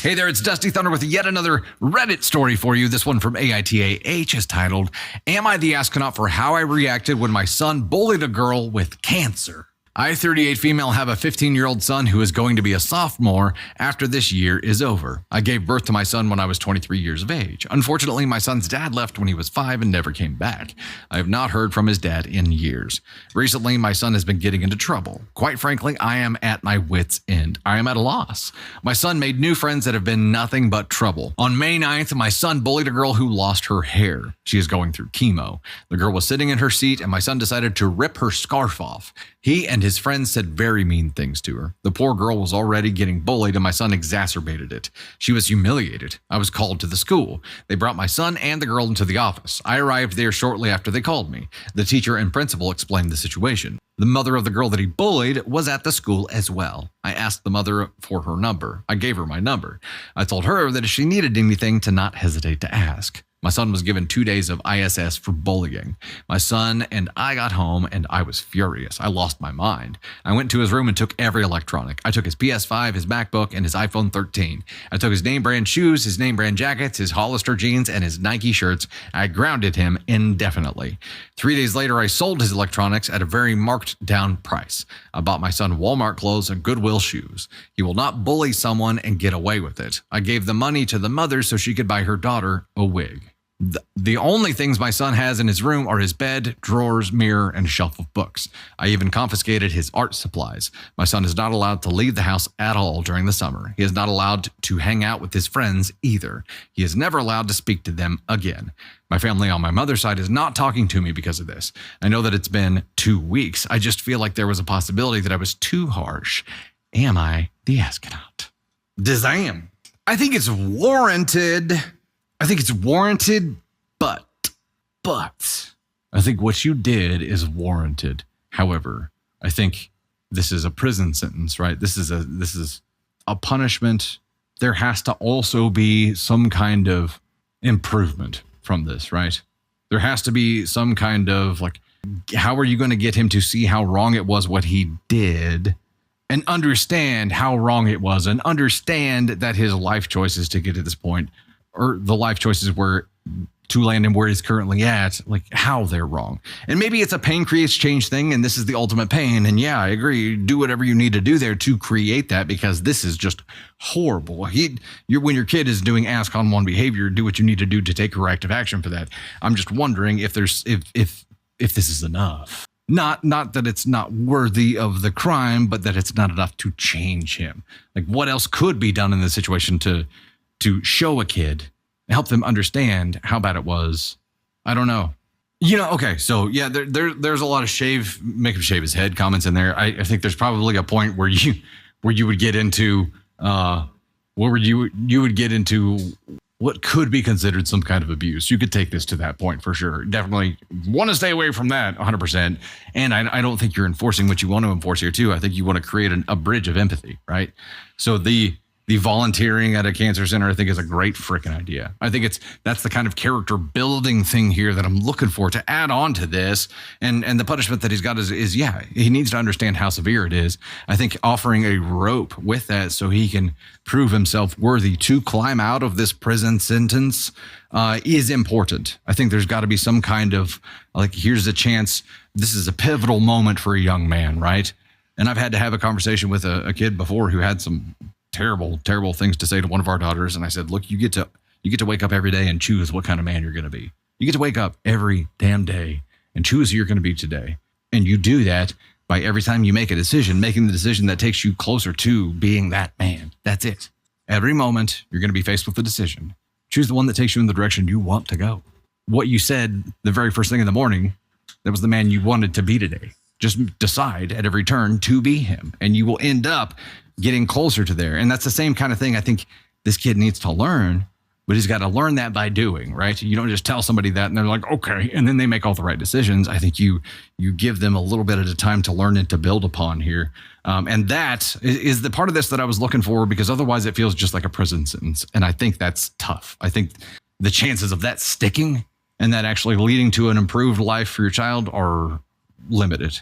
Hey there, it's Dusty Thunder with yet another Reddit story for you. This one from AITAH is titled, Am I the Astronaut for How I Reacted When My Son Bullied a Girl with Cancer? I, 38 female, have a 15-year-old son who is going to be a sophomore after this year is over. I gave birth to my son when I was 23 years of age. Unfortunately, my son's dad left when he was 5 and never came back. I have not heard from his dad in years. Recently, my son has been getting into trouble. Quite frankly, I am at my wit's end. I am at a loss. My son made new friends that have been nothing but trouble. On May 9th, my son bullied a girl who lost her hair. She is going through chemo. The girl was sitting in her seat and my son decided to rip her scarf off. He and his friends said very mean things to her. The poor girl was already getting bullied and my son exacerbated it. She was humiliated. I was called to the school. They brought my son and the girl into the office. I arrived there shortly after they called me. The teacher and principal explained the situation. The mother of the girl that he bullied was at the school as well. I asked the mother for her number. I gave her my number. I told her that if she needed anything to not hesitate to ask. My son was given 2 days of ISS for bullying. My son and I got home and I was furious. I lost my mind. I went to his room and took every electronic. I took his PS5, his MacBook, and his iPhone 13. I took his name brand shoes, his name brand jackets, his Hollister jeans, and his Nike shirts. I grounded him indefinitely. 3 days later, I sold his electronics at a very marked down price. I bought my son Walmart clothes and Goodwill shoes. He will not bully someone and get away with it. I gave the money to the mother so she could buy her daughter a wig. The only things my son has in his room are his bed, drawers, mirror, and a shelf of books. I even confiscated his art supplies. My son is not allowed to leave the house at all during the summer. He is not allowed to hang out with his friends either. He is never allowed to speak to them again. My family on my mother's side is not talking to me because of this. I know that it's been 2 weeks. I just feel like there was a possibility that I was too harsh. Am I the astronaut? Dizam. I think it's warranted. But I think what you did is warranted. However, I think this is a prison sentence, right? This is a punishment. There has to also be some kind of improvement from this, right? There has to be some kind of how are you going to get him to see how wrong it was what he did and understand how wrong it was and understand that his life choices to get to this point, or the life choices were to land him where he's currently at, how they're wrong. And maybe it's a pain creates change thing, and this is the ultimate pain. And yeah, I agree. Do whatever you need to do there to create that, because this is just horrible. When your kid is doing ask on one behavior, do what you need to do to take corrective action for that. I'm just wondering if there's if this is enough. Not that it's not worthy of the crime, but that it's not enough to change him. What else could be done in this situation to show a kid, help them understand how bad it was? I don't know. Okay, so yeah, there's a lot of make him shave his head comments in there. I think there's probably a point where you would get into you would get into what could be considered some kind of abuse. You could take this to that point for sure. Definitely want to stay away from that 100%. And I don't think you're enforcing what you want to enforce here too. I think you want to create a bridge of empathy, right? So the volunteering at a cancer center, I think, is a great freaking idea. I think that's the kind of character building thing here that I'm looking for to add on to this. And the punishment that he's got is he needs to understand how severe it is. I think offering a rope with that so he can prove himself worthy to climb out of this prison sentence is important. I think there's got to be some kind of here's a chance. This is a pivotal moment for a young man, right? And I've had to have a conversation with a kid before who had some terrible things to say to one of our daughters. And I said, look, you get to wake up every day and choose what kind of man you're going to be. You get to wake up every damn day and choose who you're going to be today. And you do that by every time you make a decision, making the decision that takes you closer to being that man. That's it. Every moment you're going to be faced with a decision. Choose the one that takes you in the direction you want to go. What you said the very first thing in the morning, that was the man you wanted to be today. Just decide at every turn to be him, and you will end up getting closer to there. And that's the same kind of thing I think this kid needs to learn, but he's got to learn that by doing, right? You don't just tell somebody that and they're like, okay, and then they make all the right decisions. I think you give them a little bit at a time to learn and to build upon here. And that is the part of this that I was looking for, because otherwise it feels just like a prison sentence. And I think that's tough. I think the chances of that sticking and that actually leading to an improved life for your child are limited.